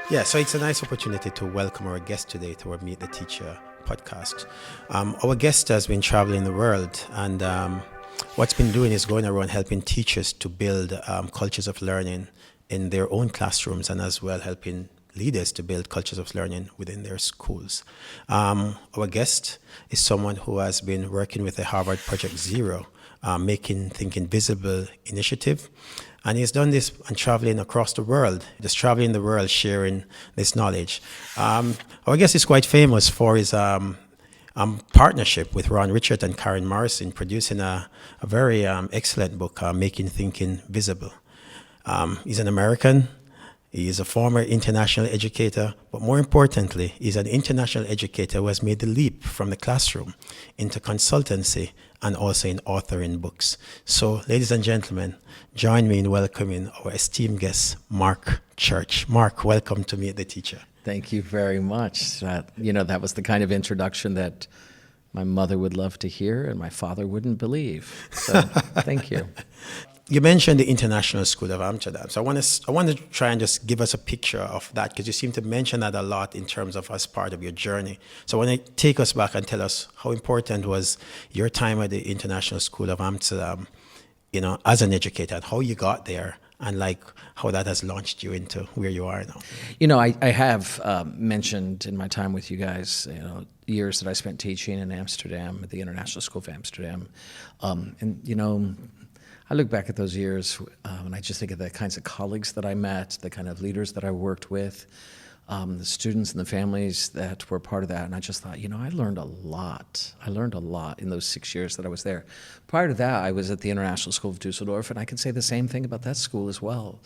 Yeah, so it's a nice opportunity to welcome our guest today to our Meet the Teacher podcast. Our guest has been traveling the world, and what's been doing is going around helping teachers to build cultures of learning in their own classrooms, and as well helping leaders to build cultures of learning within their schools. Our guest is someone who has been working with the Harvard Project Zero, Making Thinking Visible initiative. And he's done this and traveling across the world, just traveling the world, sharing this knowledge. Our guest is quite famous for his partnership with Ron Richard and Karen Morrison, producing a very excellent book, Making Thinking Visible. He's an American. He is a former international educator, but more importantly, he's an international educator who has made the leap from the classroom into consultancy and also in authoring books. So, ladies and gentlemen, join me in welcoming our esteemed guest, Mark Church. Mark, welcome to Meet the Teacher. Thank you very much. That was the kind of introduction that my mother would love to hear and my father wouldn't believe. So, thank you. You mentioned the International School of Amsterdam. So I want to try and just give us a picture of that, because you seem to mention that a lot in terms of as part of your journey. So I want to take us back and tell us how important was your time at the International School of Amsterdam, as an educator, and how you got there, and like how that has launched you into where you are now. I have mentioned in my time with you guys, years that I spent teaching in Amsterdam at the International School of Amsterdam. I look back at those years and I just think of the kinds of colleagues that I met, the kind of leaders that I worked with, the students and the families that were part of that. And I just thought, I learned a lot. I learned a lot in those 6 years that I was there. Prior to that, I was at the International School of Dusseldorf, and I can say the same thing about that school as well.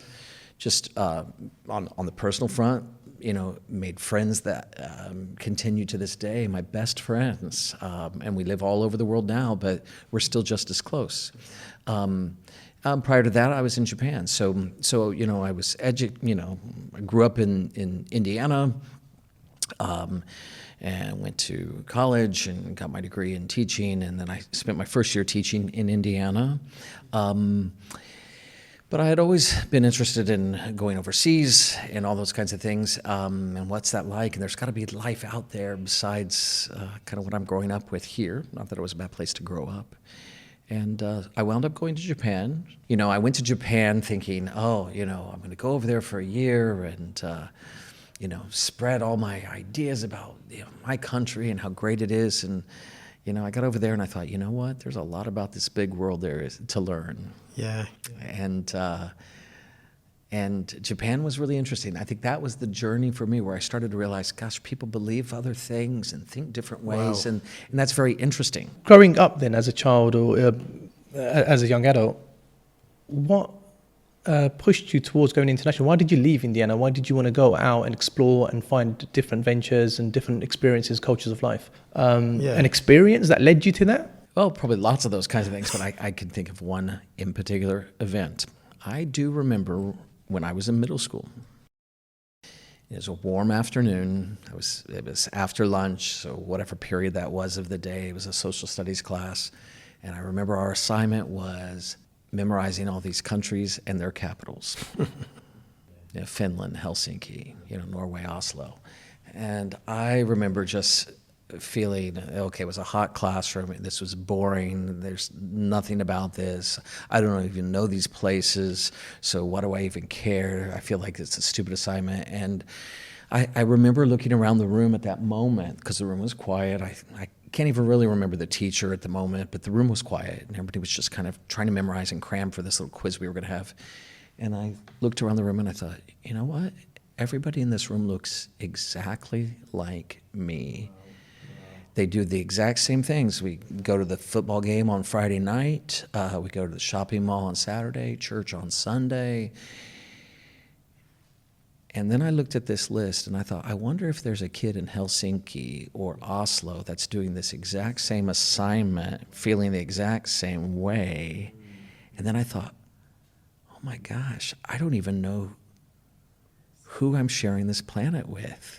Just on the personal front, made friends that continue to this day, my best friends. And we live all over the world now, but we're still just as close. Prior to that, I was in Japan. So I was I grew up in Indiana, and went to college and got my degree in teaching, and then I spent my first year teaching in Indiana. But I had always been interested in going overseas and all those kinds of things, and what's that like? And there's got to be life out there besides kind of what I'm growing up with here. Not that it was a bad place to grow up. And I wound up going to Japan. I went to Japan thinking, I'm going to go over there for a year and, spread all my ideas about my country and how great it is. And, I got over there and I thought, you know what? There's a lot about this big world there to learn. Yeah. And Japan was really interesting. I think that was the journey for me where I started to realize, gosh, people believe other things and think different ways, Wow. and that's very interesting. Growing up then as a child or as a young adult, what pushed you towards going international? Why did you leave Indiana? Why did you want to go out and explore and find different ventures and different experiences, cultures of life? An experience that led you to that? Well, probably lots of those kinds of things, but I can think of one in particular event. I do remember when I was in middle school. It was a warm afternoon. It was after lunch, so whatever period that was of the day, it was a social studies class. And I remember our assignment was memorizing all these countries and their capitals. Finland, Helsinki, Norway, Oslo. And I remember just feeling, okay, it was a hot classroom. This was boring. There's nothing about this. I don't even know these places, so what do I even care? I feel like it's a stupid assignment. And I remember looking around the room at that moment, because the room was quiet. I can't even really remember the teacher at the moment, but the room was quiet, and everybody was just kind of trying to memorize and cram for this little quiz we were going to have. And I looked around the room and I thought, you know what? Everybody in this room looks exactly like me. They do the exact same things. We go to the football game on Friday night. We go to the shopping mall on Saturday, church on Sunday. And then I looked at this list and I thought, I wonder if there's a kid in Helsinki or Oslo that's doing this exact same assignment, feeling the exact same way. And then I thought, oh my gosh, I don't even know who I'm sharing this planet with.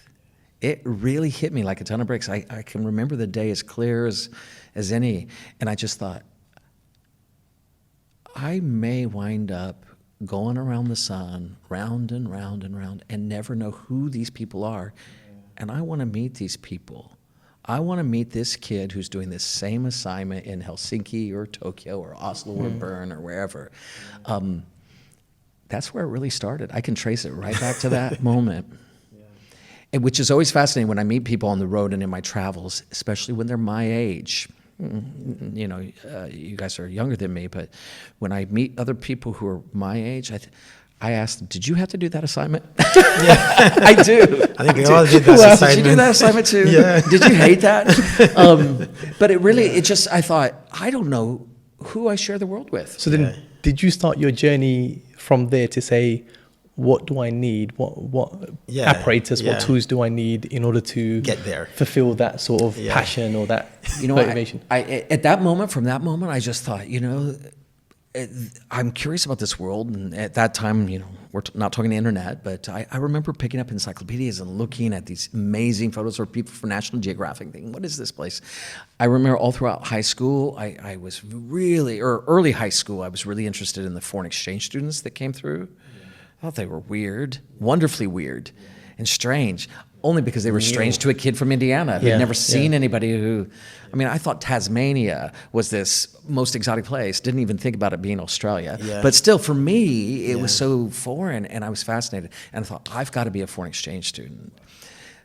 It really hit me like a ton of bricks. I can remember the day as clear as any. And I just thought, I may wind up going around the sun, round and round and round, and never know who these people are. And I want to meet these people. I want to meet this kid who's doing this same assignment in Helsinki or Tokyo or Oslo or Bern or wherever. That's where it really started. I can trace it right back to that moment. And which is always fascinating when I meet people on the road and in my travels, especially when they're my age. You know, you guys are younger than me, but when I meet other people who are my age, I ask them, did you have to do that assignment? Yeah. I do. I think we all did that assignment. Did you do that assignment too? Yeah. Did you hate that? But I thought, I don't know who I share the world with. So then, did you start your journey from there to say, what do I need? What apparatus, what tools do I need in order to get there, fulfill that sort of passion or that motivation? At that moment, from that moment, I just thought, I'm curious about this world. And at that time, we're not talking the internet, but I remember picking up encyclopedias and looking at these amazing photos of people from National Geographic, thinking, what is this place? I remember all throughout high school, I was early high school, I was really interested in the foreign exchange students that came through. I thought they were weird, wonderfully weird and strange, only because they were strange to a kid from Indiana who'd never seen anybody who, I thought Tasmania was this most exotic place, didn't even think about it being Australia. Yeah. But still, for me, it was so foreign, and I was fascinated. And I thought, I've got to be a foreign exchange student.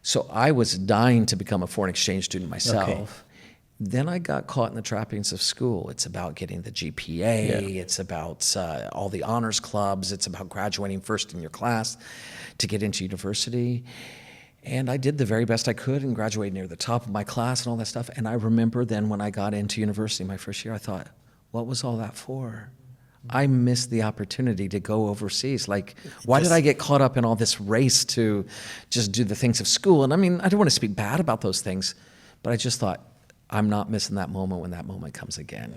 So I was dying to become a foreign exchange student myself. Okay. Then I got caught in the trappings of school. It's about getting the GPA. Yeah. It's about all the honors clubs. It's about graduating first in your class to get into university. And I did the very best I could and graduated near the top of my class and all that stuff. And I remember then when I got into university my first year, I thought, what was all that for? I missed the opportunity to go overseas. Like, why did I get caught up in all this race to just do the things of school? And I don't want to speak bad about those things, but I just thought, I'm not missing that moment when that moment comes again.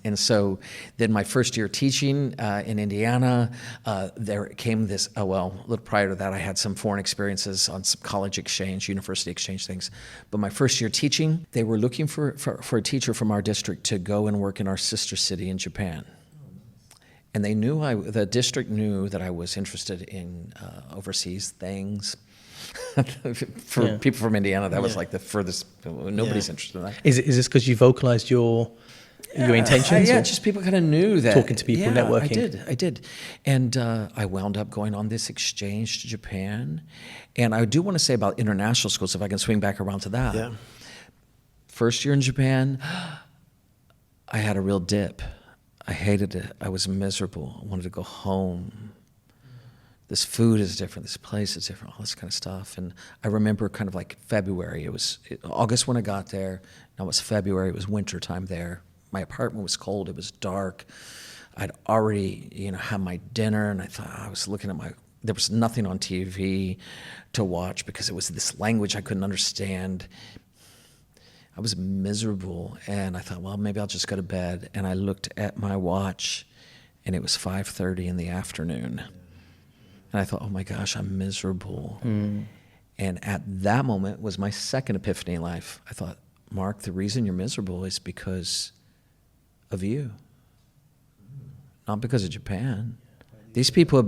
And so then my first year teaching in Indiana, there came this, a little prior to that, I had some foreign experiences on some college exchange, university exchange things. But my first year teaching, they were looking for a teacher from our district to go and work in our sister city in Japan. And they knew, the district knew that I was interested in overseas things. For people from Indiana, that was like the furthest. Nobody's interested in that. Is this because you vocalized your intentions? Just people kind of knew that. Talking to people, networking. I did. And I wound up going on this exchange to Japan. And I do want to say about international schools, if I can swing back around to that. Yeah. First year in Japan, I had a real dip. I hated it. I was miserable. I wanted to go home. This food is different, this place is different, all this kind of stuff. And I remember kind of like February, it was August when I got there, now it was February, it was winter time there. My apartment was cold, it was dark. I'd already, had my dinner, and I was looking at there was nothing on TV to watch because it was this language I couldn't understand. I was miserable, and I thought, well, maybe I'll just go to bed. And I looked at my watch, and it was 5:30 in the afternoon. And I thought, oh my gosh, I'm miserable. And at that moment was my second epiphany in life. I thought, Mark, the reason you're miserable is because of you, not because of Japan. These people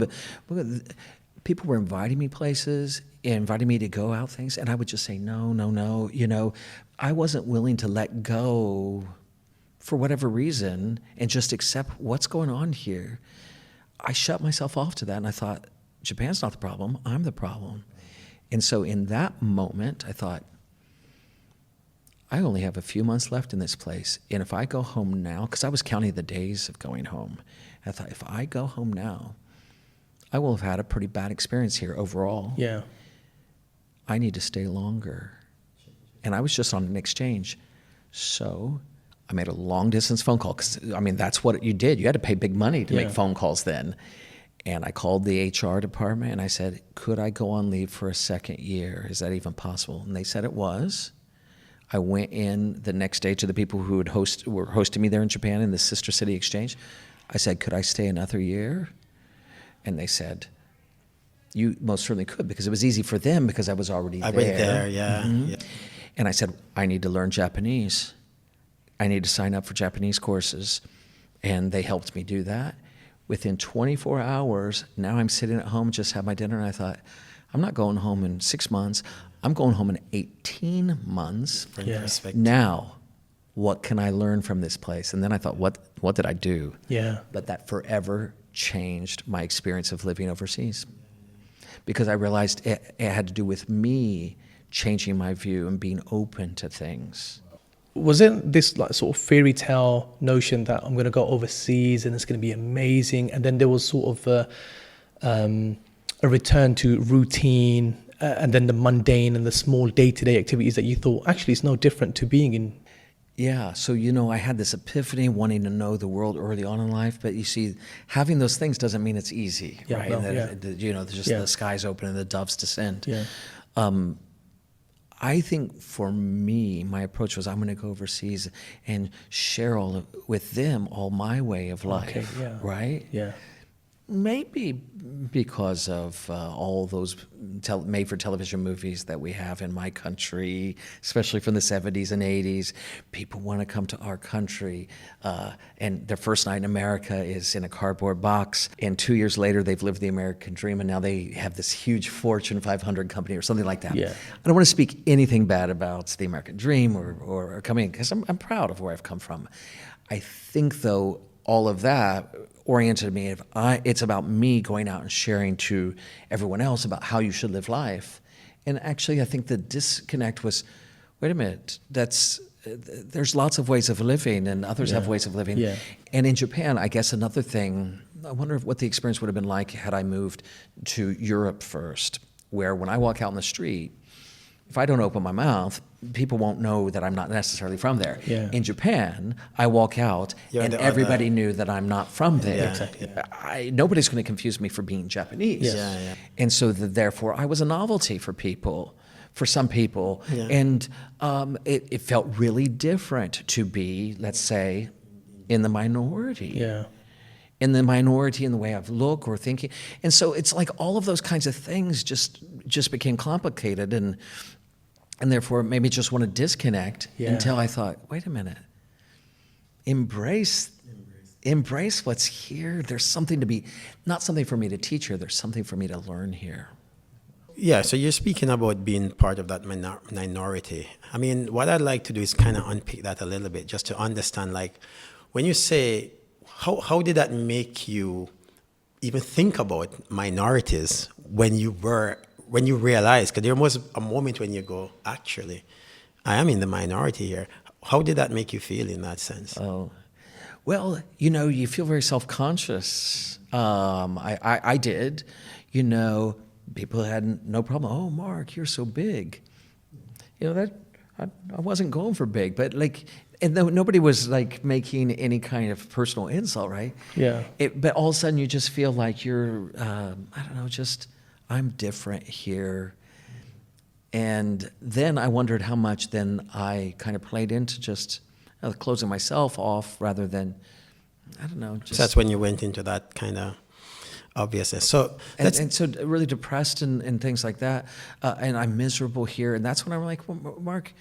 people were inviting me places, inviting me to go out things, and I would just say, no. I wasn't willing to let go for whatever reason and just accept what's going on here. I shut myself off to that, and I thought, Japan's not the problem, I'm the problem. And so in that moment, I thought, I only have a few months left in this place, and if I go home now, because I was counting the days of going home, I thought, if I go home now, I will have had a pretty bad experience here overall. Yeah. I need to stay longer. And I was just on an exchange. So I made a long-distance phone call, because, that's what you did. You had to pay big money to make phone calls then. And I called the HR department and I said, could I go on leave for a second year? Is that even possible? And they said it was. I went in the next day to the people who were hosting me there in Japan in the Sister City Exchange. I said, could I stay another year? And they said, you most certainly could, because it was easy for them because I was already there. I went there, yeah. Mm-hmm. Yeah. And I said, I need to learn Japanese. I need to sign up for Japanese courses. And they helped me do that. Within 24 hours, now I'm sitting at home, just had my dinner, and I thought, I'm not going home in 6 months. I'm going home in 18 months. Different perspective. Now, what can I learn from this place? And then I thought, what did I do? Yeah. But that forever changed my experience of living overseas, because I realized it had to do with me changing my view and being open to things. Was it this like sort of fairy tale notion that I'm going to go overseas and it's going to be amazing, and then there was sort of a return to routine, and then the mundane and the small day-to-day activities that you thought actually it's no different to being in? Yeah, so I had this epiphany wanting to know the world early on in life, but you see, having those things doesn't mean it's easy, Yeah, right? no, Just Yeah. the skies open and the doves descend. Yeah. I think for me, my approach was I'm going to go overseas and share with them all my way of life, Okay, yeah. right? Yeah. Maybe because of all those made-for-television movies that we have in my country, especially from the 70s and 80s. People want to come to our country, and their first night in America is in a cardboard box, and 2 years later they've lived the American dream, and now they have this huge Fortune 500 company or something like that. Yeah. I don't want to speak anything bad about the American dream or coming, because I'm proud of where I've come from. I think, though, all of that oriented me. It's about me going out and sharing to everyone else about how you should live life. And actually, I think the disconnect was, wait a minute, there's lots of ways of living, and others have ways of living. Yeah. And in Japan, I guess another thing, I wonder what the experience would have been like had I moved to Europe first, where when I walk out in the street, if I don't open my mouth, people won't know that I'm not necessarily from there. Yeah. In Japan, I walk out and everybody knew that I'm not from there. Yeah, exactly. Nobody's going to confuse me for being Japanese. Yes. Yeah. And so therefore, I was a novelty for some people. Yeah. And it felt really different to be, let's say, in the minority. Yeah. In the minority in the way I look or thinking. And so it's like all of those kinds of things just became complicated, and therefore it made me just want to disconnect until I thought, wait a minute, embrace what's here. There's something to be, not something for me to teach here, there's something for me to learn here. Yeah, so you're speaking about being part of that minority. I mean, what I'd like to do is kind of unpick that a little bit, just to understand, like, when you say, how did that make you even think about minorities when you realized, because there was a moment when you go, actually, I am in the minority here. How did that make you feel in that sense? Oh, well, you feel very self-conscious. I did. People had no problem. Oh, Mark, you're so big. That I wasn't going for big, but and nobody was making any kind of personal insult, right? Yeah. But all of a sudden you just feel like you're, I don't know, I'm different here. And then I wondered how much then I kind of played into just closing myself off rather than, I don't know. So that's when you went into that kind of obviousness. So and so really depressed and things like that. And I'm miserable here. And that's when I'm like, well, Mark,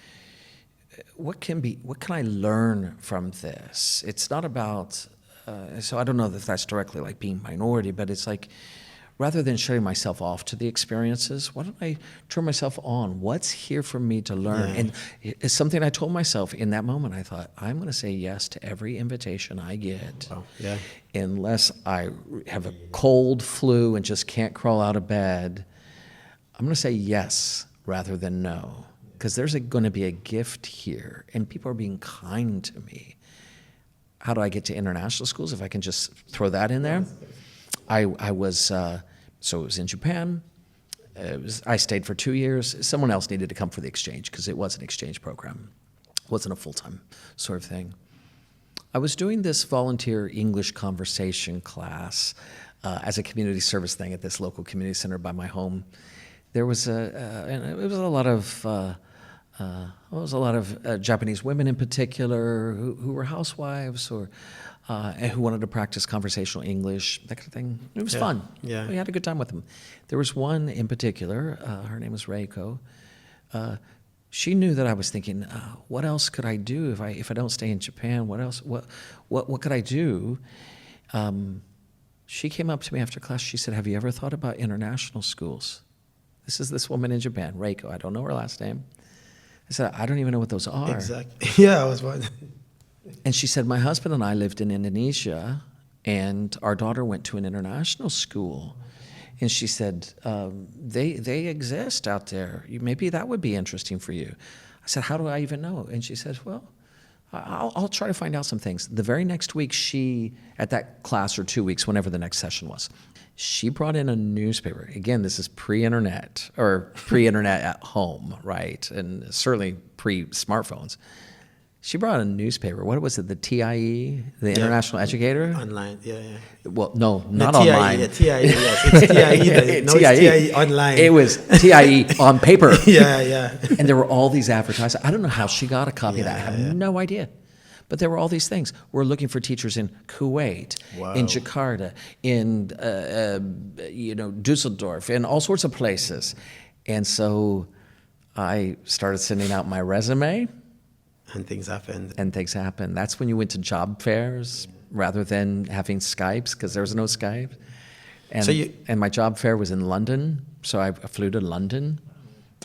what can I learn from this? It's not about, so I don't know if that's directly like being minority, but it's like, rather than shutting myself off to the experiences, why don't I turn myself on? What's here for me to learn? Yeah. And it's something I told myself in that moment. I thought, I'm going to say yes to every invitation I get. Oh, yeah. Unless I have a cold flu and just can't crawl out of bed, I'm going to say yes rather than no. Because there's going to be a gift here, and people are being kind to me. How do I get to international schools, if I can just throw that in there? I was, so it was in Japan. I stayed for 2 years. Someone else needed to come for the exchange because it was an exchange program. It wasn't a full-time sort of thing. I was doing this volunteer English conversation class as a community service thing at this local community center by my home. There was it was a lot of Japanese women in particular who were housewives or and who wanted to practice conversational English, that kind of thing. It was fun. Yeah. We had a good time with them. There was one in particular, her name was Reiko. She knew that I was thinking, what else could I do if I don't stay in Japan? What else? What could I do? She came up to me after class. She said, "Have you ever thought about international schools?" This is this woman in Japan, Reiko. I don't know her last name. I said, "I don't even know what those are." Exactly. Yeah, I was wondering. And she said, "My husband and I lived in Indonesia, and our daughter went to an international school." And she said, they exist out there. Maybe that would be interesting for you. I said, "How do I even know?" And she said, "Well, I'll try to find out some things." The very next week, at that class, or 2 weeks, whenever the next session was, she brought in a newspaper. Again, this is pre-internet, or pre-internet at home, right? And certainly pre-smartphones. She brought a newspaper. What was it? The TIE, the International Educator? Online, yeah. Well, no, not TIE, online. Yeah, TIE, yes. It's TIE. No, it's TIE online. It was TIE on paper. Yeah. And there were all these advertisements. I don't know how she got a copy of that. I have no idea. But there were all these things. We're looking for teachers in Kuwait, in Jakarta, in Dusseldorf, in all sorts of places. And so I started sending out my resume. And things happened. That's when you went to job fairs rather than having Skypes, because there was no Skype. And my job fair was in London, so I flew to London,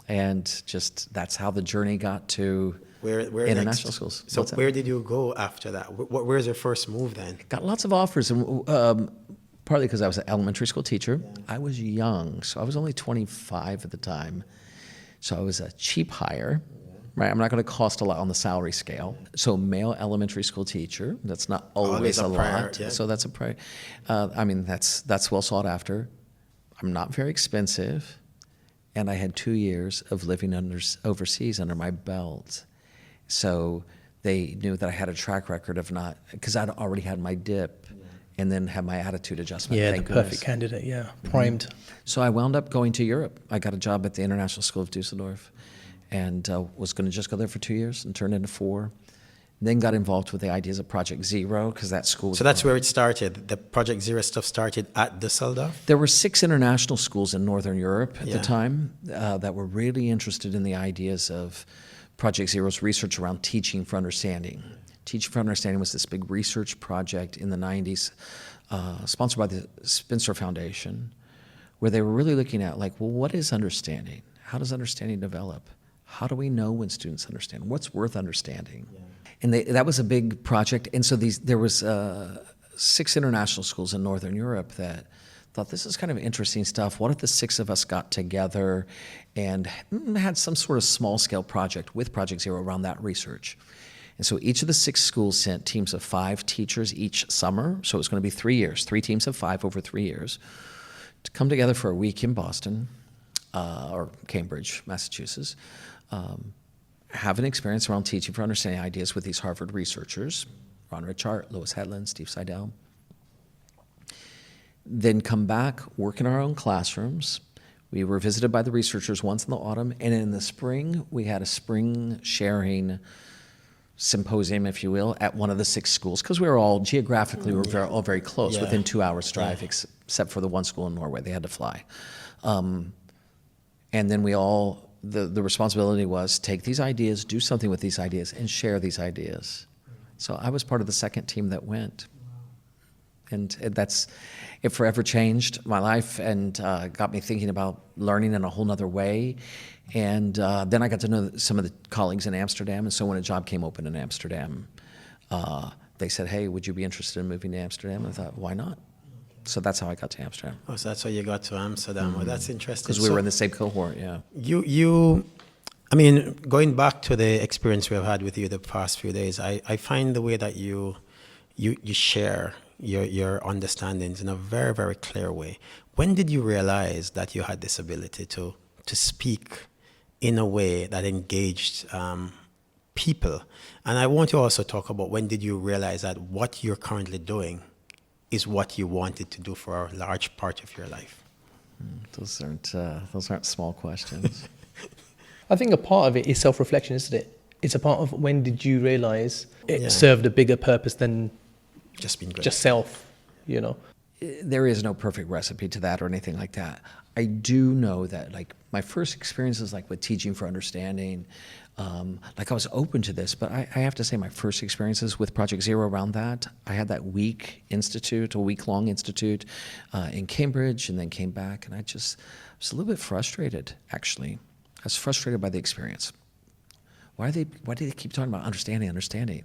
and just that's how the journey got to where international schools. So where did you go after that? Where's your first move then? Got lots of offers, and partly because I was an elementary school teacher. I was young, so I was only 25 at the time. So I was a cheap hire. Right, I'm not going to cost a lot on the salary scale. So male elementary school teacher, that's not always a lot. Yeah. So that's a prior. That's well sought after. I'm not very expensive, and I had 2 years of living overseas under my belt. So they knew that I had a track record of not, because I'd already had my dip, and then had my attitude adjustment. Yeah, thank the perfect goodness. candidate. Yeah, primed. So I wound up going to Europe. I got a job at the International School of Dusseldorf, and was going to just go there for 2 years and turn into 4. Then got involved with the ideas of Project Zero, because that school was... So that's where it started. The Project Zero stuff started at Dusseldorf? There were 6 international schools in Northern Europe at the time that were really interested in the ideas of Project Zero's research around teaching for understanding. Teaching for Understanding was this big research project in the 90s, sponsored by the Spencer Foundation, where they were really looking at, what is understanding? How does understanding develop? How do we know when students understand? What's worth understanding? Yeah. And that was a big project. And so there was 6 international schools in Northern Europe that thought, this is kind of interesting stuff. What if the 6 of us got together and had some sort of small-scale project with Project Zero around that research? And so each of the 6 schools sent teams of 5 teachers each summer. So it was going to be 3 years, 3 teams of 5 over 3 years, to come together for a week in Boston or Cambridge, Massachusetts. Have an experience around teaching for understanding ideas with these Harvard researchers, Ron Richart, Lois Hedlund, Steve Seidel. Then come back, work in our own classrooms. We were visited by the researchers once in the autumn, and in the spring, we had a spring sharing symposium, if you will, at one of the 6 schools, because we were all geographically, all very close, within 2 hours drive, except for the one school in Norway. They had to fly. And then we all... The responsibility was take these ideas, do something with these ideas, and share these ideas. So I was part of the second team that went. And it forever changed my life and got me thinking about learning in a whole nother way. And then I got to know some of the colleagues in Amsterdam. And so when a job came open in Amsterdam, they said, "Hey, would you be interested in moving to Amsterdam?" And I thought, why not? So that's how I got to Amsterdam. Oh, so that's how you got to Amsterdam. Well, that's interesting. Because we were in the same cohort, yeah. Going back to the experience we have had with you the past few days, I find the way that you share your understandings in a very, very clear way. When did you realize that you had this ability to speak in a way that engaged people? And I want to also talk about, when did you realize that what you're currently doing is what you wanted to do for a large part of your life? Those aren't small questions. I think a part of it is self-reflection, isn't it? It's a part of, when did you realize it served a bigger purpose than just being great. Just self, you know? there is no perfect recipe to that or anything like that. I do know that like my first experiences like with teaching for understanding, like I was open to this, but I have to say my first experiences with Project Zero around that, I had that week-long institute in Cambridge, and then came back, and I was a little bit frustrated, actually. I was frustrated by the experience. Why do they keep talking about understanding?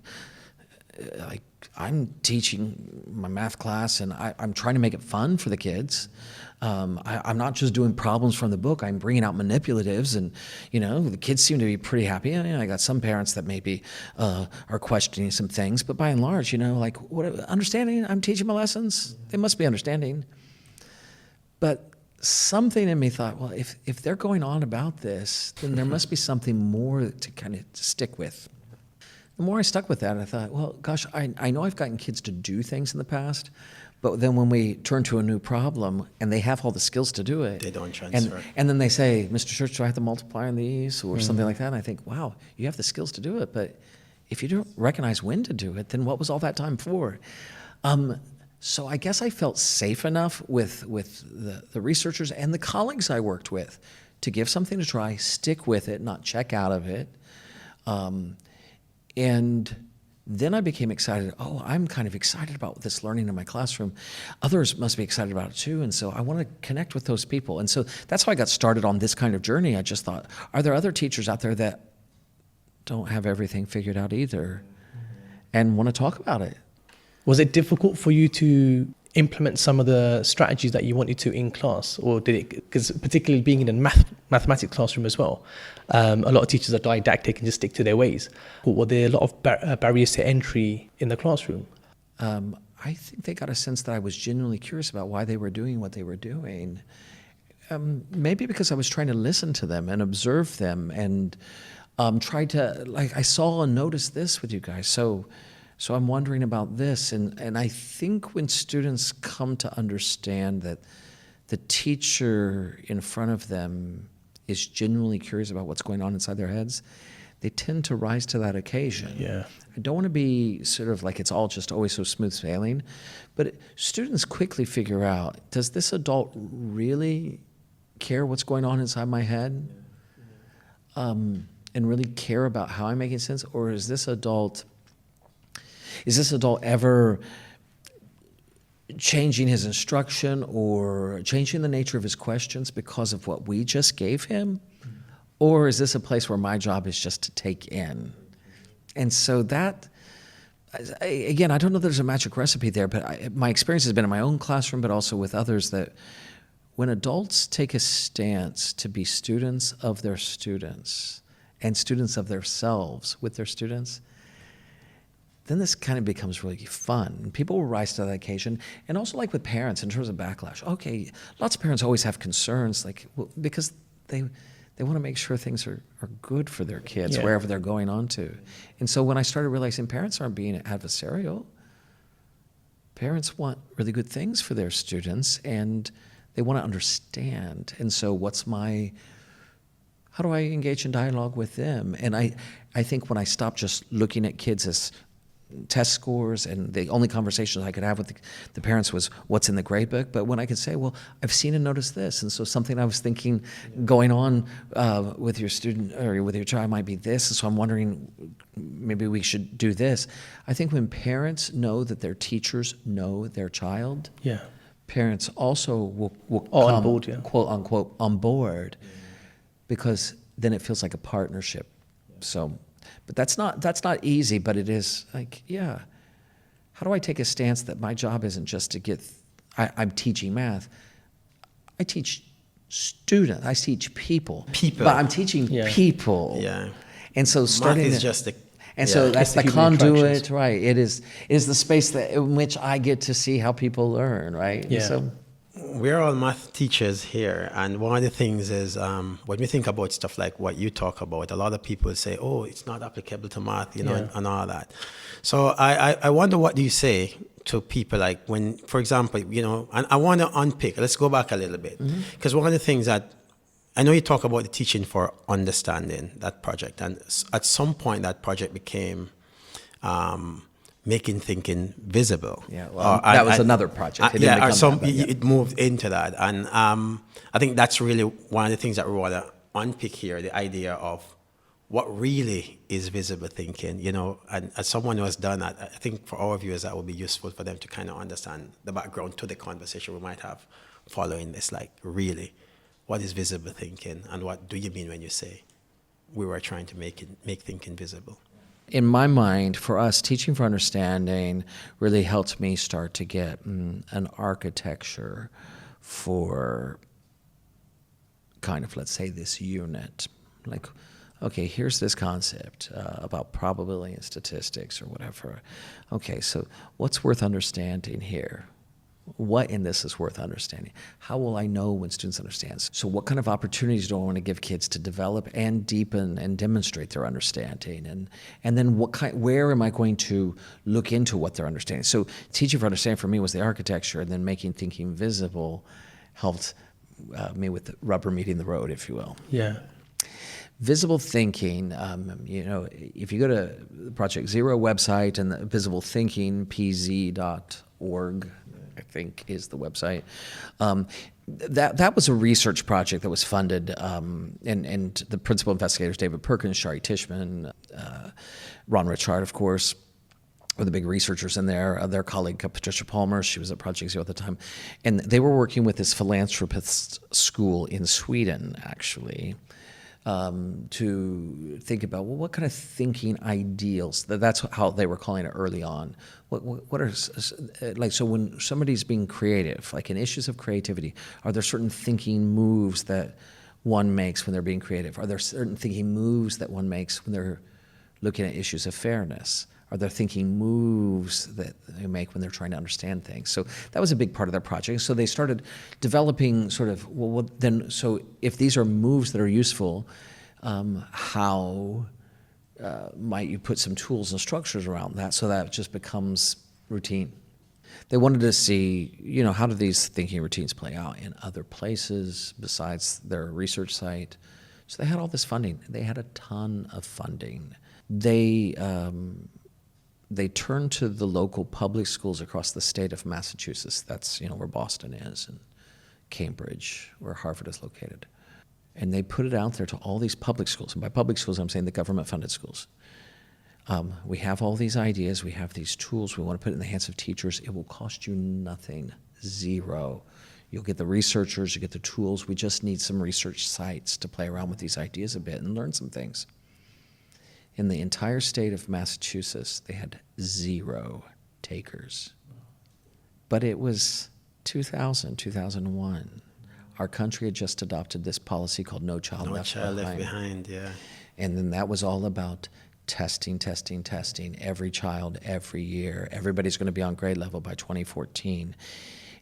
Like, I'm teaching my math class, and I'm trying to make it fun for the kids. I'm not just doing problems from the book. I'm bringing out manipulatives, and the kids seem to be pretty happy. I got some parents that maybe are questioning some things, but by and large, like what understanding. I'm teaching my lessons. They must be understanding. But something in me thought, well, if they're going on about this, then there must be something more to kind of stick with. The more I stuck with that, I thought, well, gosh, I know I've gotten kids to do things in the past, but then when we turn to a new problem and they have all the skills to do it, They don't transfer. And then they say, Mr. Church, do I have to multiply on these or something like that? And I think, wow, you have the skills to do it, but if you don't recognize when to do it, then what was all that time for? So I guess I felt safe enough with the researchers and the colleagues I worked with to give something a try, stick with it, not check out of it. And then I became excited. Oh, I'm kind of excited about this learning in my classroom. Others must be excited about it too. And so I want to connect with those people. And so that's how I got started on this kind of journey. I just thought, are there other teachers out there that don't have everything figured out either and want to talk about it? Was it difficult for you to implement some of the strategies that you wanted to in class, or did it? Because particularly being in a mathematics classroom as well, a lot of teachers are didactic and just stick to their ways. Were there a lot of barriers to entry in the classroom? I think they got a sense that I was genuinely curious about why they were doing what they were doing. Maybe because I was trying to listen to them and observe them and try to, like, I saw and noticed this with you guys. So I'm wondering about this, and I think when students come to understand that the teacher in front of them is genuinely curious about what's going on inside their heads, they tend to rise to that occasion. Yeah. I don't want to be sort of like it's all just always so smooth sailing, but students quickly figure out, does this adult really care what's going on inside my head? And really care about how I'm making sense? Or is this adult ever changing his instruction or changing the nature of his questions because of what we just gave him? Or is this a place where my job is just to take in? And so that, again, I don't know if there's a magic recipe there, but my experience has been in my own classroom, but also with others, that when adults take a stance to be students of their students and students of themselves with their students, then this kind of becomes really fun. People will rise to that occasion. And also like with parents in terms of backlash. Okay, lots of parents always have concerns, like, well, because they want to make sure things are good for their kids, wherever they're going on to. And so when I started realizing parents aren't being adversarial, parents want really good things for their students and they want to understand. And so how do I engage in dialogue with them? And I think when I stopped just looking at kids as test scores, and the only conversations I could have with the parents was what's in the grade book, but when I could say, well, I've seen and noticed this, and so something I was thinking going on with your student or with your child might be this, and so I'm wondering maybe we should do this. I think when parents know that their teachers know their child, parents also will come on board, quote unquote on board, because then it feels like a partnership. So. But that's not easy, but it is like, how do I take a stance that my job isn't just to get, I'm teaching math. I teach students, I teach people. But I'm teaching people. Yeah. And so starting math is just so that's the human conduit, right? It is the space in which I get to see how people learn, right? Yeah. So, we're all math teachers here, and one of the things is when we think about stuff like what you talk about, a lot of people say, oh, it's not applicable to math, and all that. So I wonder, what do you say to people, like when, for example, and I want to unpick, let's go back a little bit, because one of the things that, I know you talk about the teaching for understanding, that project, and at some point that project became making thinking visible. Yeah, well, that was another project. It didn't become that, but yeah. It moved into that, and I think that's really one of the things that we want to unpick here: the idea of what really is visible thinking. You know, and as someone who has done that, I think for our viewers that would be useful for them to kind of understand the background to the conversation we might have following this. Like, really, what is visible thinking, and what do you mean when you say we were trying to make thinking visible? In my mind, for us, teaching for understanding really helped me start to get an architecture for kind of, let's say, this unit. Like, okay, here's this concept about probability and statistics or whatever. Okay, so what's worth understanding here? What in this is worth understanding? How will I know when students understand? So what kind of opportunities do I want to give kids to develop and deepen and demonstrate their understanding? And then where am I going to look into what they're understanding? So teaching for understanding for me was the architecture, and then making thinking visible helped me with the rubber meeting the road, if you will. Yeah. Visible thinking, if you go to the Project Zero website and the Visible Thinking, pz.org, I think is the website. That was a research project that was funded, and the principal investigators, David Perkins, Shari Tishman, Ron Richard, of course, were the big researchers in there. Their colleague, Patricia Palmer, she was at Project Zero at the time. And they were working with this philanthropist school in Sweden, actually, to think about, well, what kind of thinking ideals, that's how they were calling it early on. What are, like, so when somebody's being creative, like in issues of creativity, are there certain thinking moves that one makes when they're being creative? Are there certain thinking moves that one makes when they're looking at issues of fairness? Are there thinking moves that they make when they're trying to understand things? So that was a big part of their project. So they started developing sort of, so if these are moves that are useful, how might you put some tools and structures around that so that it just becomes routine? They wanted to see, how do these thinking routines play out in other places besides their research site? So they had all this funding. They had a ton of funding. They turned to the local public schools across the state of Massachusetts. That's, where Boston is, and Cambridge, where Harvard is located. And they put it out there to all these public schools. And by public schools, I'm saying the government-funded schools. We have all these ideas. We have these tools. We want to put it in the hands of teachers. It will cost you nothing, zero. You'll get the researchers, you get the tools. We just need some research sites to play around with these ideas a bit and learn some things. In the entire state of Massachusetts, they had 0 takers. But it was 2001. Our country had just adopted this policy called No Child Left Behind. Yeah. And then that was all about testing, every child, every year. Everybody's going to be on grade level by 2014.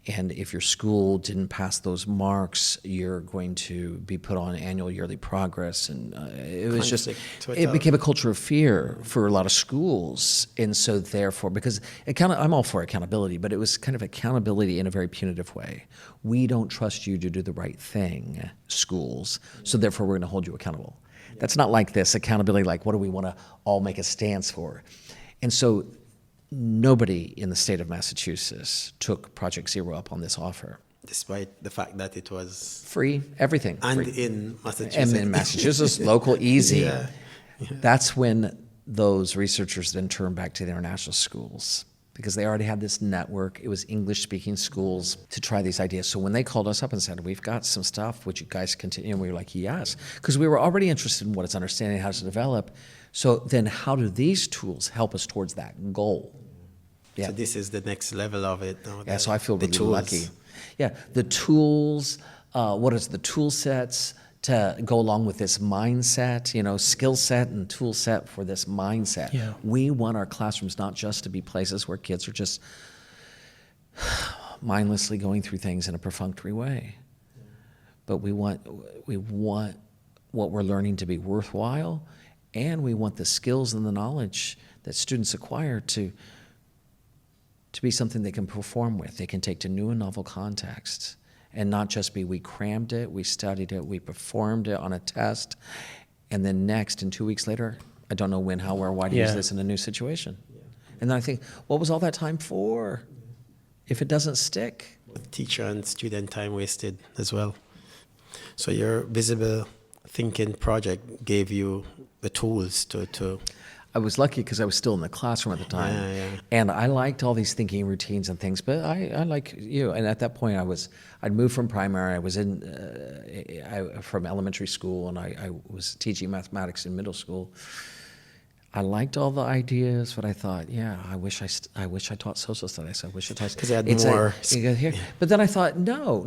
And if your school didn't pass those marks, you're going to be put on annual yearly progress. And it became a culture of fear for a lot of schools. And so therefore, because I'm all for accountability, but it was kind of accountability in a very punitive way. We don't trust you to do the right thing, schools, so therefore we're going to hold you accountable. That's not like this accountability, like what do we want to all make a stance for? And so nobody in the state of Massachusetts took Project Zero up on this offer. Despite the fact that it was free, everything. And free. In Massachusetts. And in Massachusetts, local, easy. Yeah. That's when those researchers then turned back to the international schools, because they already had this network. It was English-speaking schools to try these ideas. So when they called us up and said, we've got some stuff, would you guys continue? And we were like, yes, because we were already interested in what it's understanding, how to develop. So then how do these tools help us towards that goal? Yeah. So this is the next level of it. Yeah, so I feel really lucky. Yeah, the tools, what is the tool sets to go along with this mindset, skill set and tool set for this mindset. Yeah. We want our classrooms not just to be places where kids are just mindlessly going through things in a perfunctory way, but we want what we're learning to be worthwhile, and we want the skills and the knowledge that students acquire to be something they can perform with, they can take to new and novel contexts, and not just be, we crammed it, we studied it, we performed it on a test, and then next, and 2 weeks later, I don't know when, how, where, why to use this in a new situation. And then I think, what was all that time for if it doesn't stick? Teacher and student time wasted as well. So your visible thinking project gave you the tools to I was lucky because I was still in the classroom at the time, Yeah. and I liked all these thinking routines and things. But I like you, and at that point, I'd moved from primary. I was from elementary school, and I was teaching mathematics in middle school. I liked all the ideas, but I thought, yeah, I wish I taught social studies. I wish I taught because they had more. here. But then I thought, no.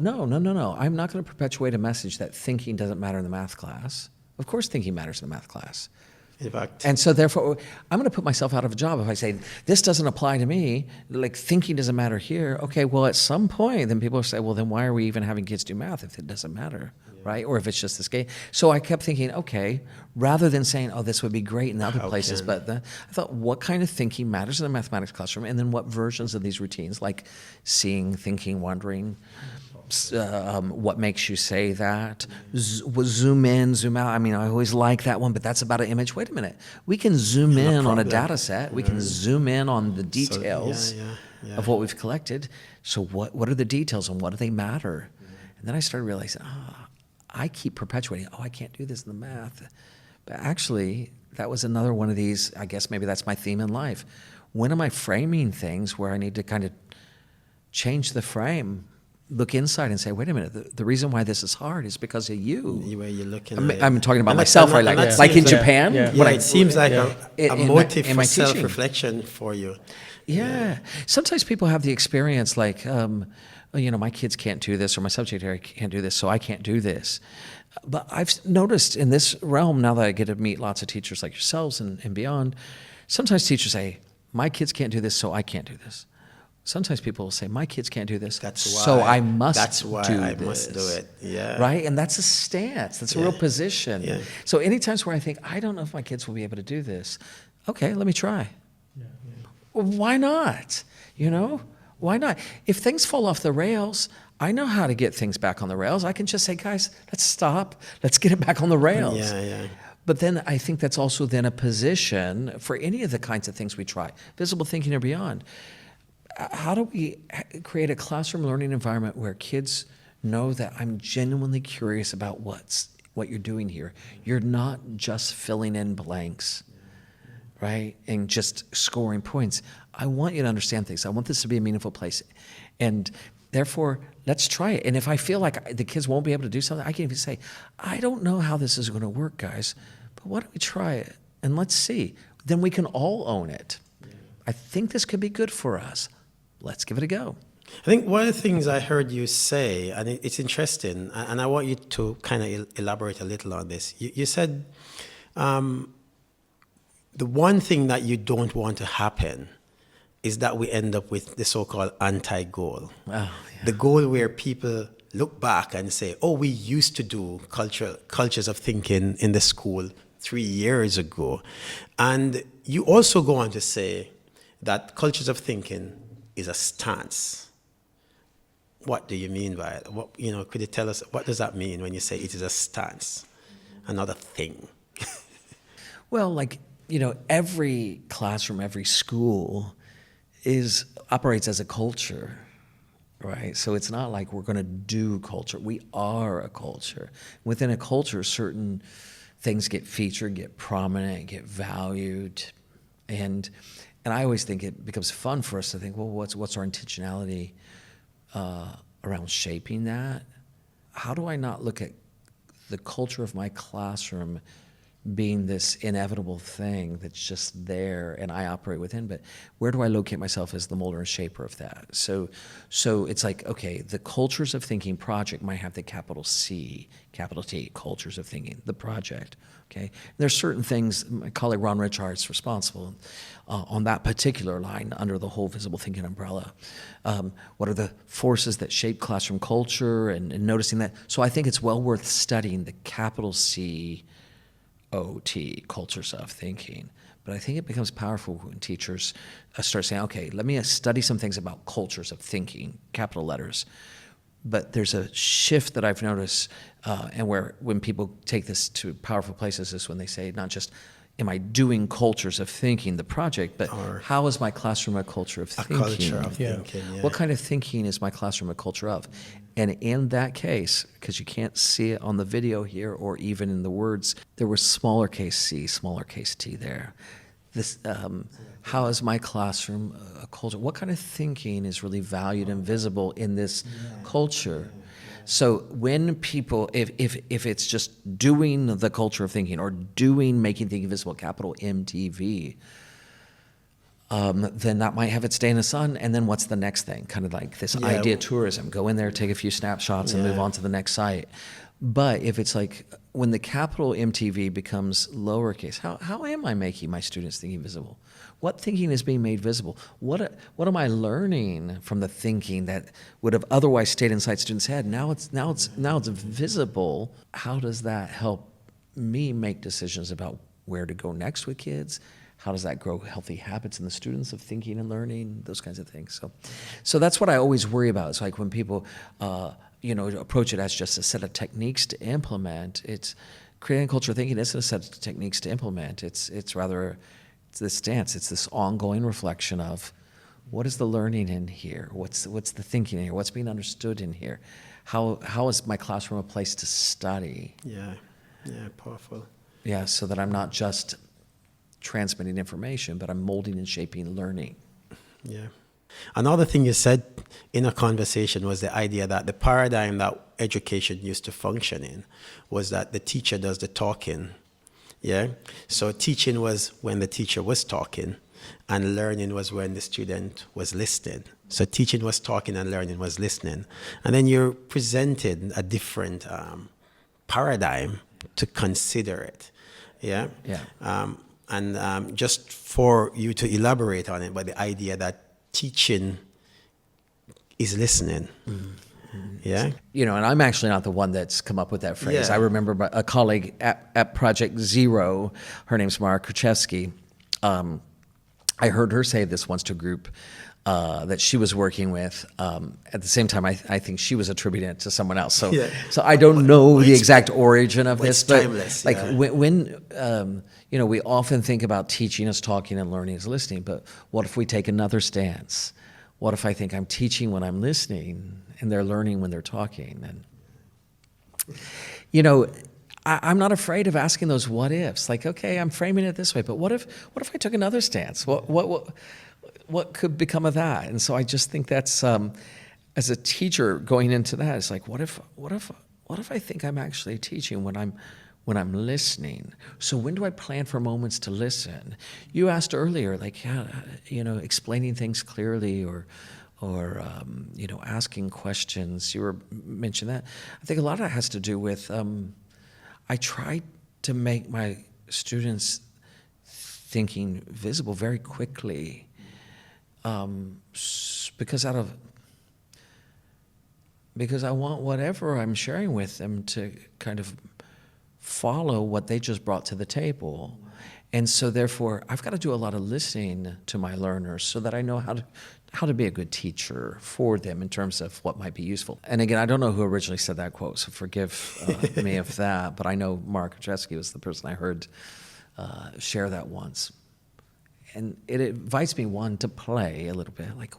I'm not going to perpetuate a message that thinking doesn't matter in the math class. Of course, thinking matters in the math class. In fact, And so therefore, I'm going to put myself out of a job if I say, this doesn't apply to me, like thinking doesn't matter here. Okay, well, at some point, then people will say, well, then why are we even having kids do math if it doesn't matter, right? Or if it's just this game. So I kept thinking, okay, rather than saying, oh, this would be great in other places, but I thought, what kind of thinking matters in the mathematics classroom? And then what versions of these routines, like seeing, thinking, wondering, what makes you say that? Zoom in, zoom out. I mean, I always like that one, but that's about an image. Wait a minute. We can zoom in on a data set. We can zoom in on the details of what we've collected. So what are the details and what do they matter? And then I started realizing, I keep perpetuating, I can't do this in the math. But actually, that was another one of these, I guess maybe that's my theme in life. When am I framing things where I need to kind of change the frame? Look inside and say, wait a minute, the reason why this is hard is because of you. The way you're looking I'm, at it. I'm talking about And myself, that- right? and Like, that like in seems like- Japan. Yeah, it seems like a In motive my for teaching. self-reflection for you. Yeah. Sometimes people have the experience like, my kids can't do this or my subject area can't do this, so I can't do this. But I've noticed in this realm, now that I get to meet lots of teachers like yourselves and beyond, sometimes teachers say, my kids can't do this, so I can't do this. Sometimes people will say, my kids can't do this, so I must do this. Must do it. Yeah. Right? And that's a stance. That's a real position. Yeah. So any times where I think, I don't know if my kids will be able to do this, okay, let me try. Well, why not? Why not? If things fall off the rails, I know how to get things back on the rails. I can just say, guys, let's stop. Let's get it back on the rails. Yeah. But then I think that's also then a position for any of the kinds of things we try, visible thinking or beyond. How do we create a classroom learning environment where kids know that I'm genuinely curious about what you're doing here? You're not just filling in blanks, right? And just scoring points. I want you to understand things. I want this to be a meaningful place. And therefore, let's try it. And if I feel like the kids won't be able to do something, I can even say, I don't know how this is going to work, guys, but why don't we try it? And let's see. Then we can all own it. I think this could be good for us. Let's give it a go. I think one of the things I heard you say, and it's interesting, and I want you to kind of elaborate a little on this. You said the one thing that you don't want to happen is that we end up with the so-called anti-goal. Oh, yeah. The goal where people look back and say, oh, we used to do cultures of thinking in the school 3 years ago. And you also go on to say that cultures of thinking is a stance. What do you mean by it? Could you tell us, what does that mean when you say it is a stance, another thing? Well, every classroom, every school operates as a culture, right? So it's not like we're going to do culture. We are a culture. Within a culture, certain things get featured, get prominent, get valued, and I always think it becomes fun for us to think, well, what's our intentionality around shaping that? How do I not look at the culture of my classroom being this inevitable thing that's just there and I operate within, but where do I locate myself as the molder and shaper of that? So it's like, okay, the Cultures of Thinking project might have the capital C, capital T, Cultures of Thinking, the project, okay? There's certain things, my colleague Ron Richard's responsible on that particular line under the whole visible thinking umbrella. What are the forces that shape classroom culture and noticing that? So I think it's well worth studying the capital C, OT, cultures of thinking. But I think it becomes powerful when teachers start saying, okay, let me study some things about cultures of thinking, capital letters. But there's a shift that I've noticed, and when people take this to powerful places is when they say not just am I doing cultures of thinking, the project, but Or how is my classroom a culture of a thinking? culture of Yeah. thinking. Yeah. What kind of thinking is my classroom a culture of? And in that case, because you can't see it on the video here or even in the words, there was smaller case c, smaller case t there. This, how is my classroom a culture? What kind of thinking is really valued and visible in this culture? So when people, if it's just doing the culture of thinking or doing making thinking visible, capital MTV, then that might have its day in the sun. And then what's the next thing? Kind of like this Yeah. idea tourism. Go in there, take a few snapshots, and move Yeah. on to the next site. But if it's like when the capital MTV becomes lowercase, how am I making my students thinking visible? What thinking is being made visible? What am I learning from the thinking that would have otherwise stayed inside students' head? Now it's visible. How does that help me make decisions about where to go next with kids? How does that grow healthy habits in the students of thinking and learning? Those kinds of things. So that's what I always worry about. It's like when people approach it as just a set of techniques to implement. It's creating culture thinking isn't a set of techniques to implement. It's rather this dance. It's this ongoing reflection of what is the learning in here? What's the thinking in here? What's being understood in here? How is my classroom a place to study? Yeah. Yeah. Powerful. Yeah, so that I'm not just transmitting information, but I'm molding and shaping learning. Yeah. Another thing you said in a conversation was the idea that the paradigm that education used to function in was that the teacher does the talking. Yeah. So teaching was when the teacher was talking, and learning was when the student was listening. So teaching was talking and learning was listening. And then you presented a different paradigm to consider it. Yeah. Yeah. Just for you to elaborate on it, but the idea that teaching is listening. Yeah. And I'm actually not the one that's come up with that phrase. Yeah. I remember a colleague at Project Zero, her name's Mara Krzyzewski. I heard her say this once to a group that she was working with. At the same time, I think she was attributing it to someone else. So, Yeah. so I don't know the exact origin of this. It's timeless, But yeah. when we often think about teaching as talking and learning as listening. But what if we take another stance? What if I think I'm teaching when I'm listening and they're learning when they're talking? And I'm not afraid of asking those what ifs. Like, okay, I'm framing it this way, but what if I took another stance? What could become of that? And so I just think that's as a teacher going into that, it's like, what if I think I'm actually teaching when I'm listening? So when do I plan for moments to listen? You asked earlier, like, explaining things clearly or asking questions. You mentioned that. I think a lot of that has to do with I try to make my students thinking visible very quickly, because I want whatever I'm sharing with them to kind of follow what they just brought to the table. And so therefore, I've got to do a lot of listening to my learners so that I know how to be a good teacher for them in terms of what might be useful. And again, I don't know who originally said that quote, so forgive me of that, but I know Mark Krzyzewski was the person I heard share that once. And it invites me, one, to play a little bit, like,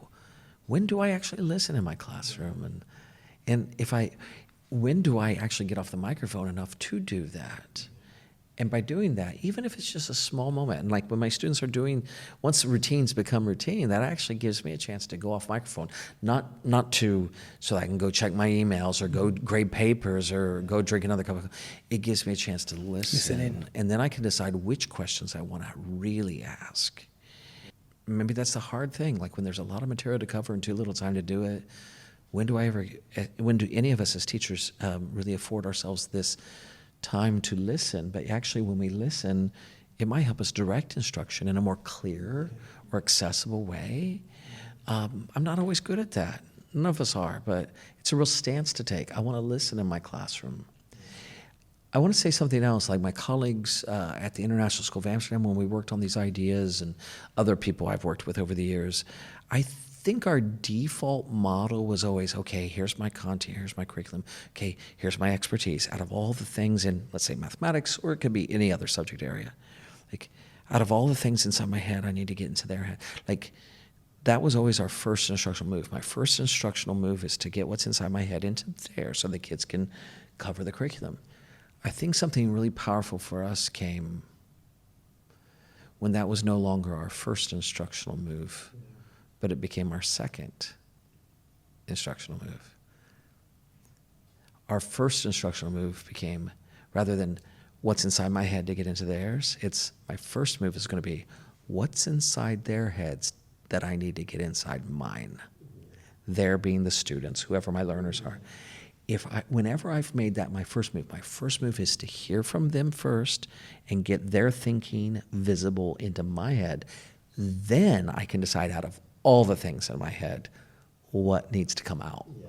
when do I actually listen in my classroom? And when do I actually get off the microphone enough to do that? And by doing that, even if it's just a small moment, and like when my students are once routines become routine, that actually gives me a chance to go off microphone, not so I can go check my emails or go grade papers or go drink another cup of coffee. It gives me a chance to listen, and then I can decide which questions I want to really ask. Maybe that's the hard thing, like when there's a lot of material to cover and too little time to do it. When do any of us as teachers really afford ourselves this time to listen? But actually, when we listen, it might help us direct instruction in a more clear or accessible way. I'm not always good at that. None of us are, but it's a real stance to take. I want to listen in my classroom. I want to say something else, like my colleagues at the International School of Amsterdam, when we worked on these ideas, and other people I've worked with over the years, I think our default model was always, okay, here's my content, here's my curriculum, okay, here's my expertise. Out of all the things in, let's say, mathematics, or it could be any other subject area, Like, out of all the things inside my head, I need to get into their head. Like, that was always our first instructional move. My first instructional move is to get what's inside my head into there so the kids can cover the curriculum. I think something really powerful for us came when that was no longer our first instructional move, but it became our second instructional move. Our first instructional move became, rather than what's inside my head to get into theirs, it's my first move is going to be what's inside their heads that I need to get inside mine. There being the students, whoever my learners are. Whenever I've made that my first move is to hear from them first and get their thinking visible into my head. Then I can decide out of all the things in my head what needs to come out. Yeah.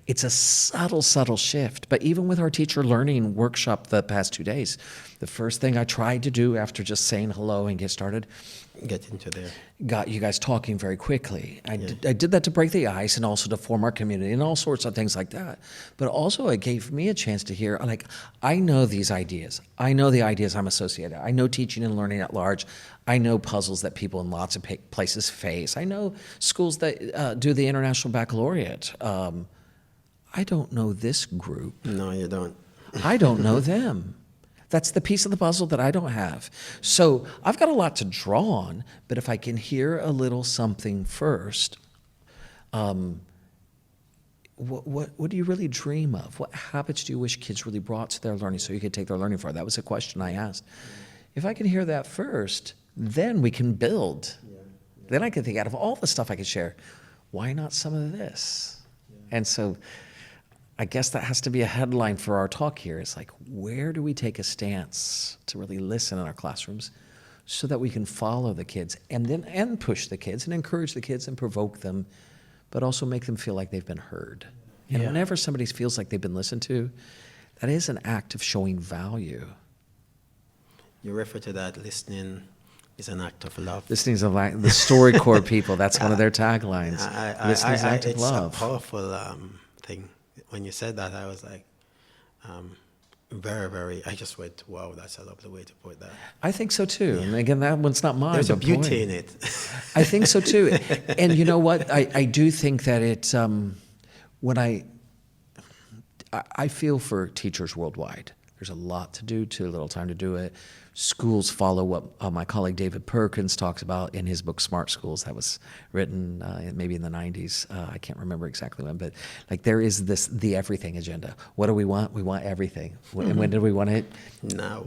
It's a subtle shift. But even with our teacher learning workshop the past 2 days, the first thing I tried to do after just saying hello and get started, get into there, got you guys talking very quickly. I did that to break the ice and also to form our community and all sorts of things like that. But also it gave me a chance to hear, like, I know these ideas. I know the ideas I'm associated. I know teaching and learning at large. I know puzzles that people in lots of places face. I know schools that do the International Baccalaureate. I don't know this group. No, you don't. I don't know them. That's the piece of the puzzle that I don't have. So I've got a lot to draw on, but if I can hear a little something first, what do you really dream of? What habits do you wish kids really brought to their learning so you could take their learning forward? That was a question I asked. If I can hear that first, then we can build. Then I can think out of all the stuff I could share, why not some of this? And so I guess that has to be a headline for our talk here. It's like, where do we take a stance to really listen in our classrooms so that we can follow the kids and push the kids and encourage the kids and provoke them, but also make them feel like they've been heard. And whenever somebody feels like they've been listened to, that is an act of showing value. You refer to that, listening is an act of love. Listening is the StoryCorps people. That's one of their taglines. Listening is an act of it's love. It's a powerful thing. When you said that, I was like, I just went, wow, that's a lovely way to put that. I think so too. And again, that one's not mine. There's a beauty in it. I think so too. And you know what? I do think that it's, when I feel for teachers worldwide. There's a lot to do, too little time to do it. Schools follow what my colleague David Perkins talks about in his book Smart Schools that was written maybe in the 90s. I can't remember exactly when, but like there is the everything agenda. What do we want? We want everything. And when did we want it? Now.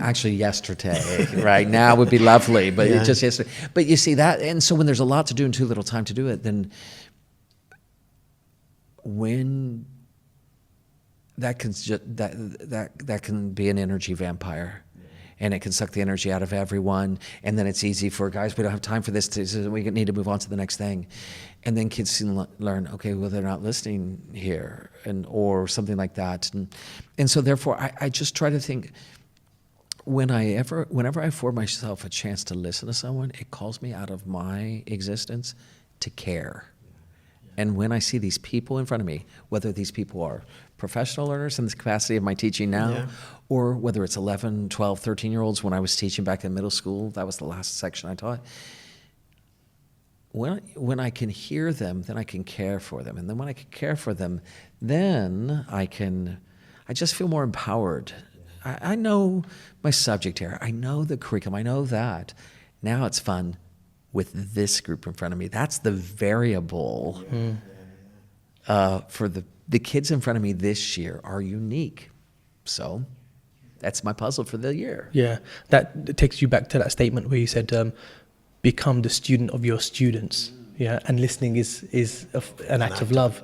Actually, yesterday. Right now would be lovely, but it's just yesterday. But you see that, and so when there's a lot to do and too little time to do it, then when that can be an energy vampire. And it can suck the energy out of everyone. And then it's easy for guys, we don't have time for this, so we need to move on to the next thing. And then kids can learn, okay, well, they're not listening here, or something like that. And so therefore, I just try to think, whenever I afford myself a chance to listen to someone, it calls me out of my existence to care. And when I see these people in front of me, whether these people are professional learners in the capacity of my teaching now, or whether it's 11, 12, 13-year-olds when I was teaching back in middle school, that was the last section I taught. When I can hear them, then I can care for them. And then when I can care for them, then I just feel more empowered. I know my subject area. I know the curriculum. I know that. Now it's fun with this group in front of me. That's the variable for the kids in front of me this year are unique. So that's my puzzle for the year. Yeah, that takes you back to that statement where you said, become the student of your students. Yeah, and listening is an act of love.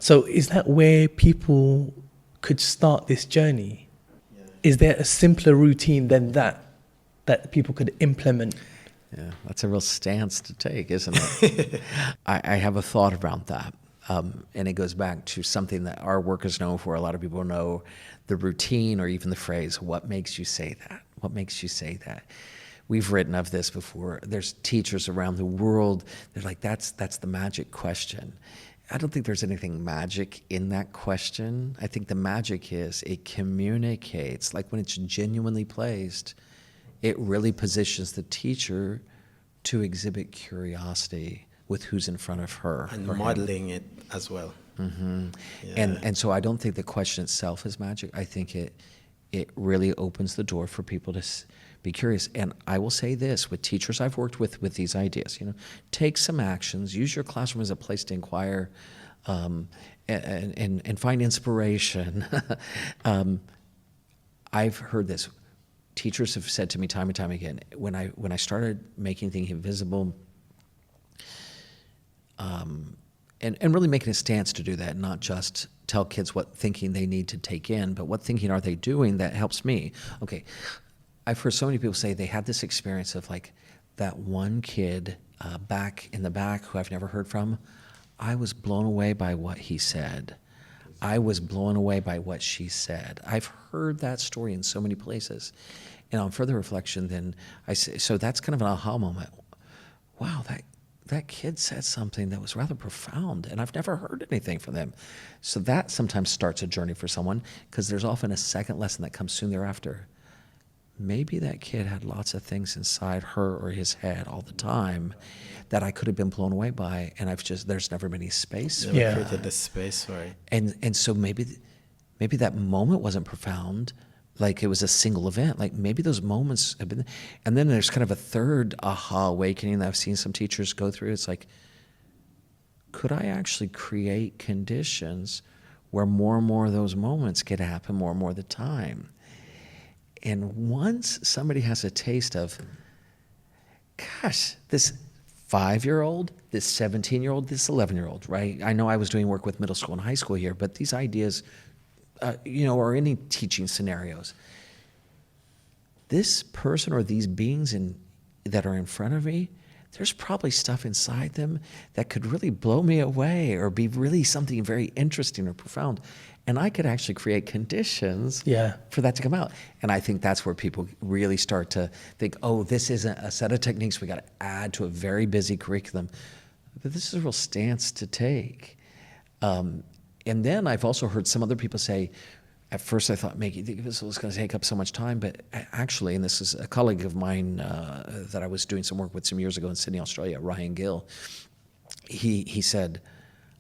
So is that where people could start this journey? Is there a simpler routine than that people could implement? Yeah, that's a real stance to take, isn't it? I have a thought around that. And it goes back to something that our work is known for. A lot of people know the routine or even the phrase, what makes you say that? What makes you say that? We've written of this before. There's teachers around the world. They're like, that's the magic question. I don't think there's anything magic in that question. I think the magic is it communicates, like when it's genuinely placed, it really positions the teacher to exhibit curiosity with who's in front of her. And or him. modeling it as well. Mm-hmm. Yeah. And so I don't think the question itself is magic. I think it really opens the door for people to be curious. And I will say this, with teachers I've worked with these ideas, take some actions, use your classroom as a place to inquire, and find inspiration. I've heard this. Teachers have said to me time and time again, when I started making thinking visible, and really making a stance to do that, not just tell kids what thinking they need to take in, but what thinking are they doing that helps me. Okay, I've heard so many people say they had this experience of like that one kid back in the back who I've never heard from. I was blown away by what he said. I was blown away by what she said. I've heard that story in so many places. And on further reflection, then I say, so that's kind of an aha moment. Wow, that kid said something that was rather profound, and I've never heard anything from them. So that sometimes starts a journey for someone, because there's often a second lesson that comes soon thereafter. Maybe that kid had lots of things inside her or his head all the time that I could have been blown away by, and there's never been any space. Never created the space for it. And so maybe that moment wasn't profound, like it was a single event. Like maybe those moments have been, and then there's kind of a third aha awakening that I've seen some teachers go through. It's like, could I actually create conditions where more and more of those moments could happen more and more of the time? And once somebody has a taste of, gosh, this 5-year-old, this 17-year-old, this 11-year-old, right? I know I was doing work with middle school and high school here, but these ideas, or any teaching scenarios, this person or these beings that are in front of me, there's probably stuff inside them that could really blow me away or be really something very interesting or profound. And I could actually create conditions for that to come out. And I think that's where people really start to think, oh, this isn't a set of techniques we got to add to a very busy curriculum. But this is a real stance to take. And then I've also heard some other people say, at first I thought this was going to take up so much time, but actually, and this is a colleague of mine that I was doing some work with some years ago in Sydney, Australia, Ryan Gill, he said,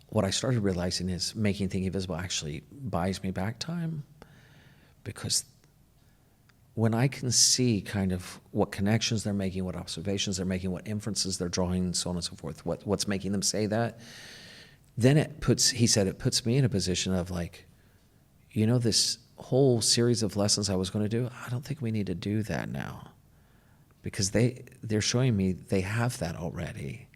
what I started realizing is making thinking visible actually buys me back time, because when I can see kind of what connections they're making, what observations they're making, what inferences they're drawing, so on and so forth, what's making them say that, then it puts me in a position of like, this whole series of lessons I was going to do, I don't think we need to do that now, because they're showing me they have that already.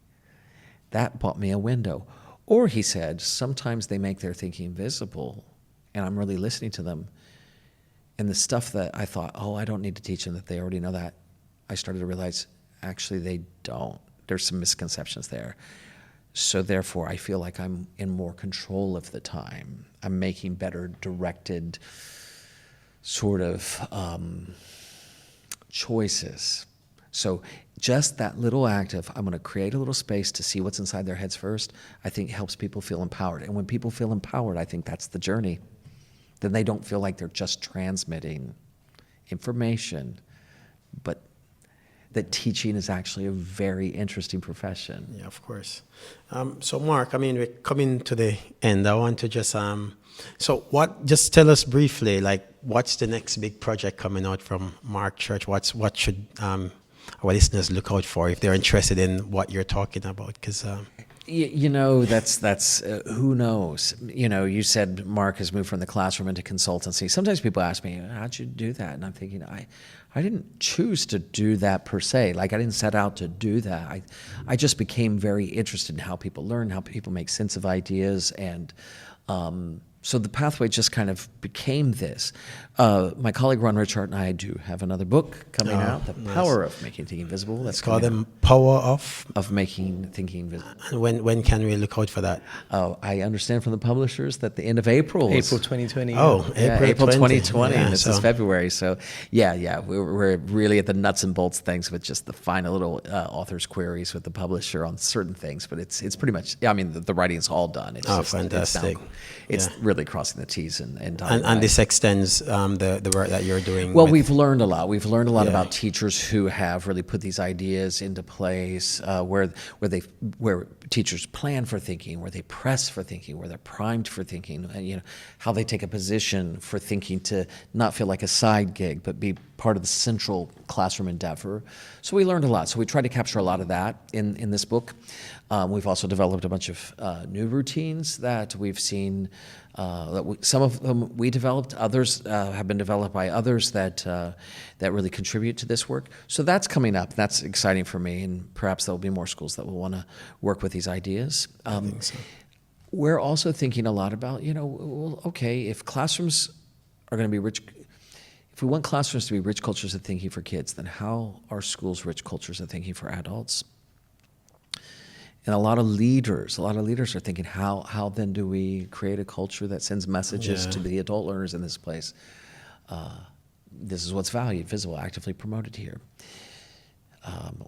That bought me a window. Or he said, sometimes they make their thinking visible, and I'm really listening to them. And the stuff that I thought, oh, I don't need to teach them, that they already know that, I started to realize, actually, they don't. There's some misconceptions there. So therefore, I feel like I'm in more control of the time. I'm making better directed sort of choices. So just that little act of, I'm going to create a little space to see what's inside their heads first, I think helps people feel empowered. And when people feel empowered, I think that's the journey. Then they don't feel like they're just transmitting information, but that teaching is actually a very interesting profession. Yeah, of course. So Mark, we're coming to the end. I want to just, just tell us briefly, like, what's the next big project coming out from Mark Church? What should our listeners look out for if they're interested in what you're talking about? Because that's who knows. You said Mark has moved from the classroom into consultancy. Sometimes people ask me, how'd you do that? And I'm thinking, I didn't choose to do that per se. Like, I didn't set out to do that. I just became very interested in how people learn, how people make sense of ideas, and so the pathway just kind of became this. My colleague Ron Richard and I do have another book coming out, The Power of Making Thinking Visible. That's called The Power of Making Thinking Visible. And when can we look out for that? I understand from the publishers that the end of April. April 2020. Oh, April 2020. Yeah, and this is February. So, we're really at the nuts and bolts things with just the final little author's queries with the publisher on certain things. But it's pretty much, the writing's all done. It's fantastic. It's really really crossing the T's and dotting the And I's. this extends the work that you're doing. Well, with- we've learned a lot. We've learned a lot Yeah. about teachers who have really put these ideas into place, where teachers plan for thinking, where they press for thinking, where they're primed for thinking, and how they take a position for thinking to not feel like a side gig, but be part of the central classroom endeavor. So we learned a lot. So we tried to capture a lot of that in this book. We've also developed a bunch of new routines that we've seen. Some of them we developed, others have been developed by others that really contribute to this work. So that's coming up. That's exciting for me, and perhaps there'll be more schools that will want to work with these ideas. I think so. We're also thinking a lot about, well, okay, if classrooms are going to be rich, if we want classrooms to be rich cultures of thinking for kids, then how are schools rich cultures of thinking for adults? And a lot of leaders are thinking, how then do we create a culture that sends messages to the adult learners in this place? This is what's valued, visible, actively promoted here.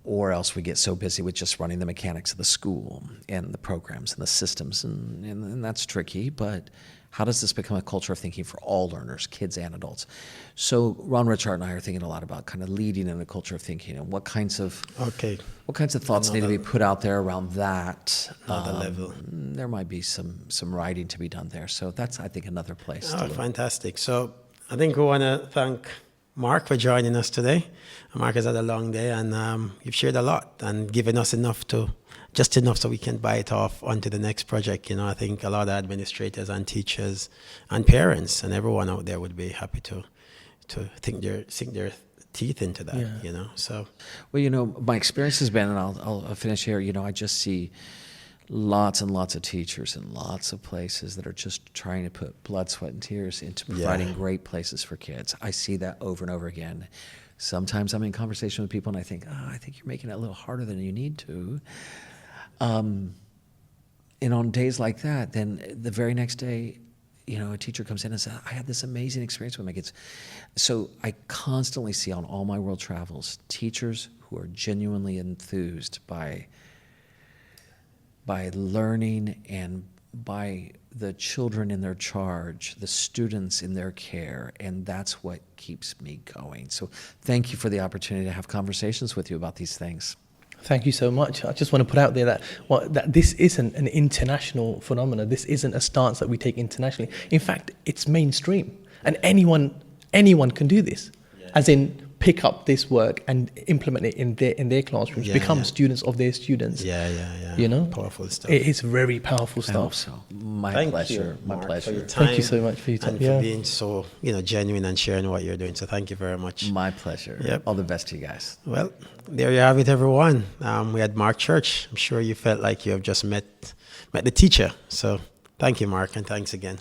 Or else we get so busy with just running the mechanics of the school and the programs and the systems, and that's tricky, but how does this become a culture of thinking for all learners, kids and adults? So Ron Richard and I are thinking a lot about kind of leading in a culture of thinking and what kinds of thoughts need to be put out there around that. Another level. There might be some writing to be done there. So that's, I think, another place. Oh, fantastic. So I think we want to thank Mark for joining us today. Mark has had a long day, and you've shared a lot and given us just enough so we can bite off onto the next project. I think a lot of administrators and teachers and parents and everyone out there would be happy to sink their teeth into that. So, well, my experience has been, and I'll finish here. I just see lots and lots of teachers in lots of places that are just trying to put blood, sweat, and tears into providing great places for kids. I see that over and over again. Sometimes I'm in conversation with people and I think, I think you're making it a little harder than you need to. And on days like that, then the very next day, a teacher comes in and says, I had this amazing experience with my kids. So I constantly see on all my world travels, teachers who are genuinely enthused by learning and by the children in their charge, the students in their care, and that's what keeps me going. So thank you for the opportunity to have conversations with you about these things. Thank you so much. I just want to put out there that this isn't an international phenomenon. This isn't a stance that we take internationally. In fact, it's mainstream, and anyone can do this. As in, pick up this work and implement it in their classrooms. Become students of their students. Powerful stuff. It is very powerful stuff. I hope so. My pleasure. For your time. Thank you so much for your time. And for being so genuine and sharing what you're doing. So thank you very much. My pleasure. Yep. All the best to you guys. Well, there you have it, everyone. We had Mark Church. I'm sure you felt like you have just met the teacher. So thank you, Mark, and thanks again.